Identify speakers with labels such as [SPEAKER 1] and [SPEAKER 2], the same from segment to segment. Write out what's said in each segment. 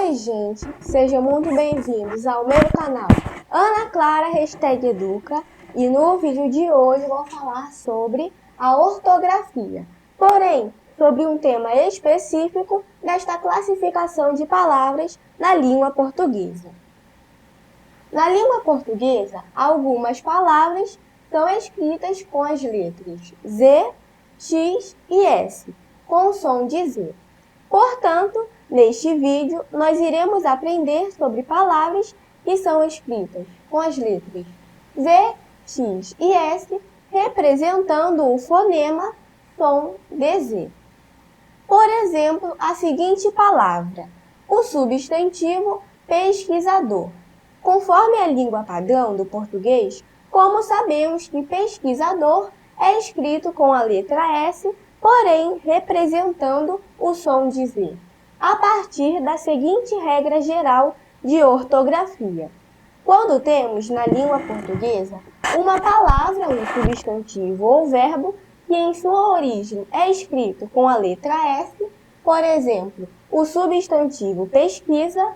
[SPEAKER 1] Oi, gente! Sejam muito bem-vindos ao meu canal Ana Clara #Educa, e no vídeo de hoje vou falar sobre a ortografia, porém sobre um tema específico desta classificação de palavras na língua portuguesa. Na língua portuguesa, algumas palavras são escritas com as letras Z, X e S, com o som de Z. Portanto, neste vídeo, nós iremos aprender sobre palavras que são escritas com as letras Z, X e S, representando o fonema som de Z. Por exemplo, a seguinte palavra, o substantivo pesquisador. Conforme a língua padrão do português, como sabemos que pesquisador é escrito com a letra S, porém representando o som de Z, a partir da seguinte regra geral de ortografia. Quando temos na língua portuguesa uma palavra, um substantivo ou verbo que em sua origem é escrito com a letra S, por exemplo, o substantivo pesquisa,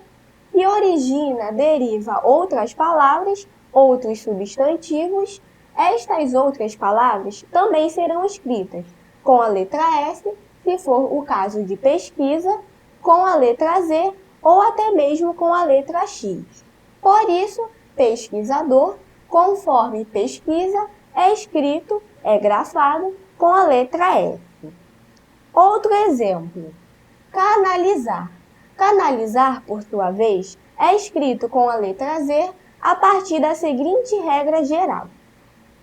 [SPEAKER 1] que origina, deriva outras palavras, outros substantivos, estas outras palavras também serão escritas com a letra S, se for o caso de pesquisa, com a letra Z ou até mesmo com a letra X. Por isso, pesquisador, conforme pesquisa, é escrito, é grafado com a letra S. Outro exemplo, canalizar. Canalizar, por sua vez, é escrito com a letra Z a partir da seguinte regra geral.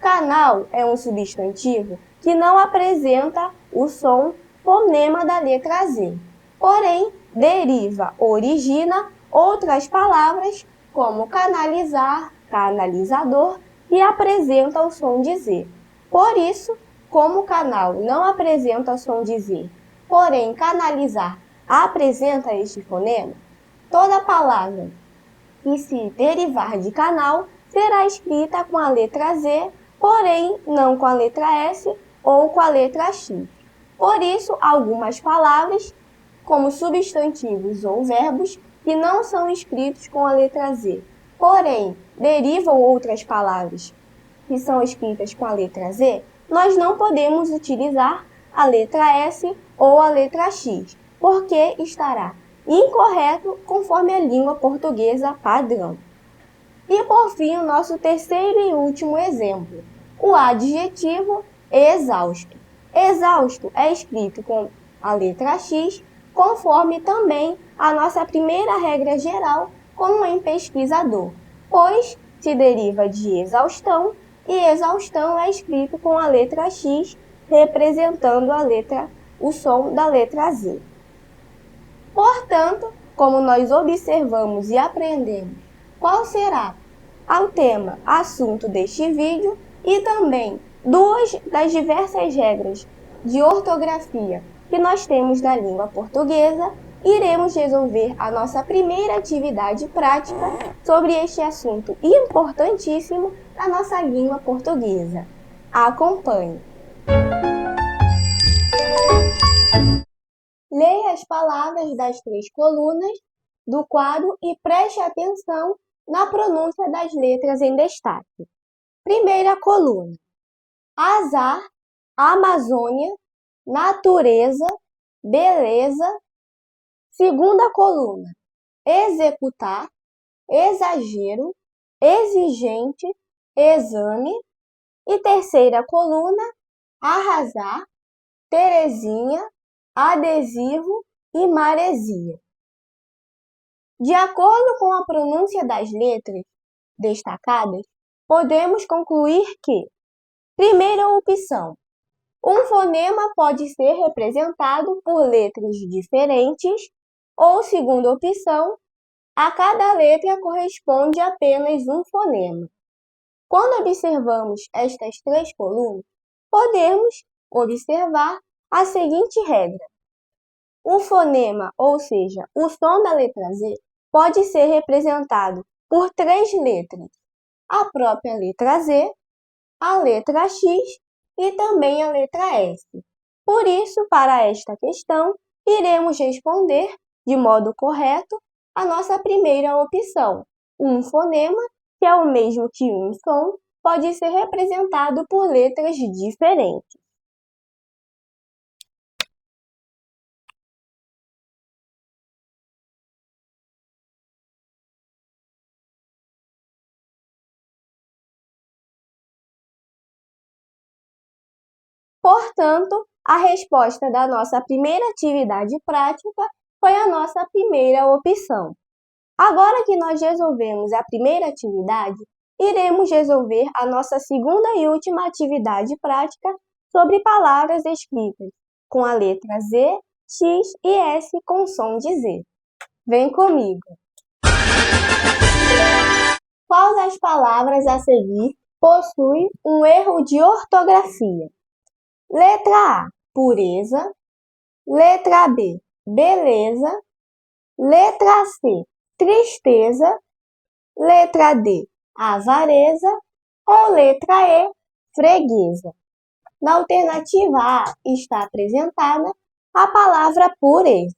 [SPEAKER 1] Canal é um substantivo que não apresenta o som fonema da letra Z, porém deriva, origina outras palavras como canalizar, canalizador, que apresenta o som de Z. Por isso, como canal não apresenta o som de Z, porém canalizar apresenta este fonema, toda palavra que se derivar de canal será escrita com a letra Z, porém não com a letra S ou com a letra X. Por isso, algumas palavras, como substantivos ou verbos, que não são escritos com a letra Z, porém derivam outras palavras que são escritas com a letra Z, nós não podemos utilizar a letra S ou a letra X, porque estará incorreto conforme a língua portuguesa padrão. E por fim, o nosso terceiro e último exemplo, o adjetivo exausto. Exausto é escrito com a letra X, conforme também a nossa primeira regra geral, como em pesquisador, pois se deriva de exaustão, e exaustão é escrito com a letra X, representando o som da letra Z. Portanto, como nós observamos e aprendemos qual será o tema, assunto deste vídeo e também duas das diversas regras de ortografia que nós temos na língua portuguesa, iremos resolver a nossa primeira atividade prática sobre este assunto importantíssimo da nossa língua portuguesa. Acompanhe! Leia as palavras das 3 colunas do quadro e preste atenção na pronúncia das letras em destaque. Primeira coluna: azar, Amazônia, natureza, beleza. Segunda coluna: executar, exagero, exigente, exame. E terceira coluna: arrasar, Terezinha, adesivo e maresia. De acordo com a pronúncia das letras destacadas, podemos concluir que, primeira opção, um fonema pode ser representado por letras diferentes, ou segunda opção, a cada letra corresponde apenas um fonema. Quando observamos estas 3 colunas, podemos observar a seguinte regra. O fonema, ou seja, o som da letra Z, pode ser representado por 3 letras, a própria letra Z, a letra X e também a letra S. Por isso, para esta questão, iremos responder de modo correto a nossa primeira opção. Um fonema, que é o mesmo que um som, pode ser representado por letras diferentes. Portanto, a resposta da nossa primeira atividade prática foi a nossa primeira opção. Agora que nós resolvemos a primeira atividade, iremos resolver a nossa segunda e última atividade prática sobre palavras escritas com a letra Z, X e S com som de Z. Vem comigo! Qual das palavras a seguir possui um erro de ortografia? Letra A, pureza. Letra B, beleza. Letra C, tristeza. Letra D, avareza. Ou letra E, freguesa. Na alternativa A está apresentada a palavra pureza.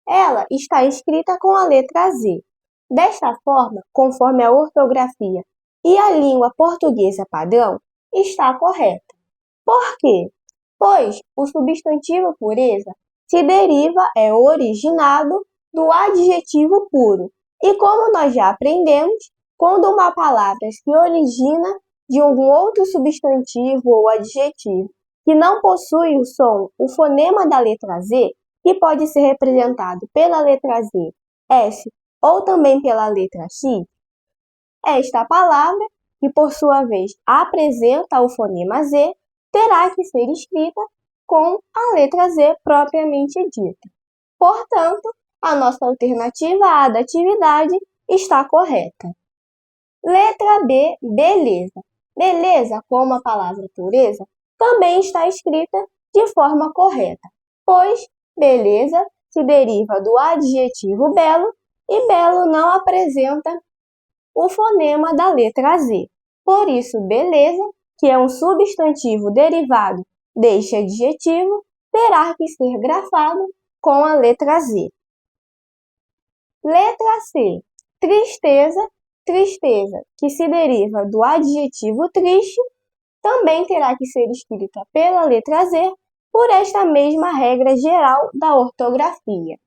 [SPEAKER 1] Ela está escrita com a letra Z. Desta forma, conforme a ortografia e a língua portuguesa padrão, está correta. Por quê? Pois o substantivo pureza se deriva, é originado do adjetivo puro. E como nós já aprendemos, quando uma palavra se origina de algum outro substantivo ou adjetivo que não possui o som, o fonema da letra Z, que pode ser representado pela letra Z, S ou também pela letra X, esta palavra, que por sua vez apresenta o fonema Z, terá que ser escrita com a letra Z propriamente dita. Portanto, a nossa alternativa A da atividade está correta. Letra B, beleza. Beleza, como a palavra pureza, também está escrita de forma correta, pois beleza se deriva do adjetivo belo e belo não apresenta o fonema da letra Z. Por isso, beleza, que é um substantivo derivado deste adjetivo, terá que ser grafado com a letra Z. Letra C, tristeza. Tristeza, que se deriva do adjetivo triste, também terá que ser escrita pela letra Z por esta mesma regra geral da ortografia.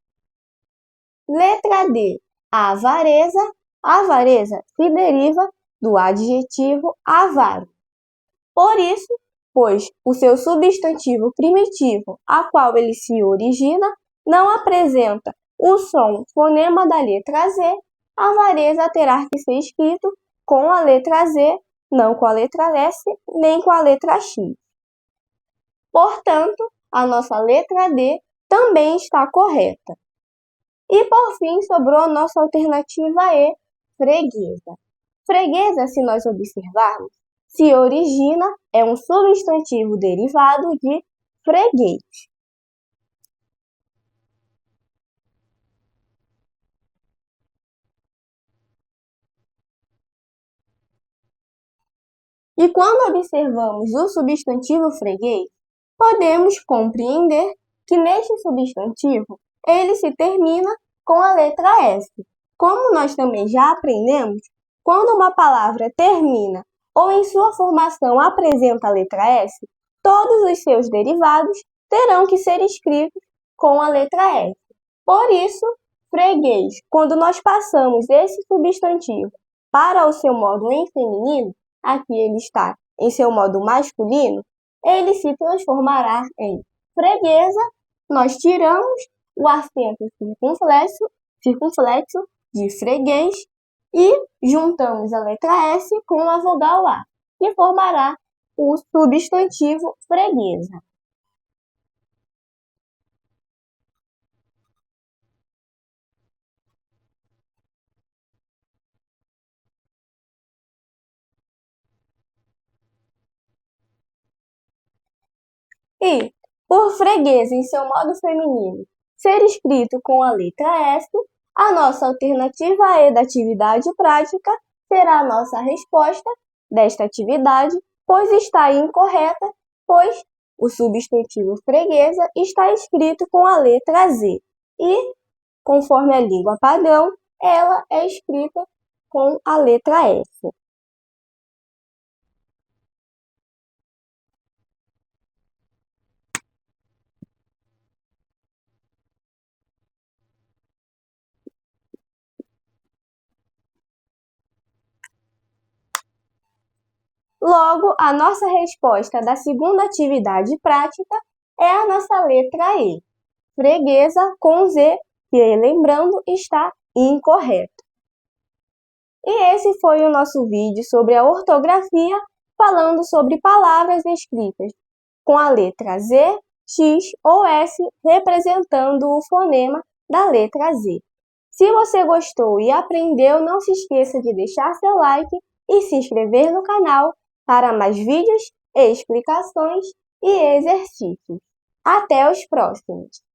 [SPEAKER 1] Letra D, avareza. Avareza se deriva do adjetivo avaro. Por isso, pois o seu substantivo primitivo, a qual ele se origina, não apresenta o som fonema da letra Z, avareza terá que ser escrito com a letra Z, não com a letra S, nem com a letra X. Portanto, a nossa letra D também está correta. E por fim, sobrou a nossa alternativa E, freguesa. Freguesa, se nós observarmos, se origina, é um substantivo derivado de freguês. E quando observamos o substantivo freguês, podemos compreender que neste substantivo ele se termina com a letra S. Como nós também já aprendemos, quando uma palavra termina ou em sua formação apresenta a letra S, todos os seus derivados terão que ser escritos com a letra S. Por isso, freguês, quando nós passamos esse substantivo para o seu modo em feminino, aqui ele está em seu modo masculino, ele se transformará em freguesa. Nós tiramos o acento circunflexo de freguês e juntamos a letra S com a vogal A, que formará o substantivo freguesa. E, por freguesa em seu modo feminino ser escrito com a letra S, a nossa alternativa E da atividade prática será a nossa resposta desta atividade, pois está incorreta, pois o substantivo freguesa está escrito com a letra Z. E, conforme a língua padrão, ela é escrita com a letra S. Logo, a nossa resposta da segunda atividade prática é a nossa letra E. Freguesa com Z, que, lembrando, está incorreto. E esse foi o nosso vídeo sobre a ortografia, falando sobre palavras escritas com a letra Z, X ou S, representando o fonema da letra Z. Se você gostou e aprendeu, não se esqueça de deixar seu like e se inscrever no canal para mais vídeos, explicações e exercícios. Até os próximos!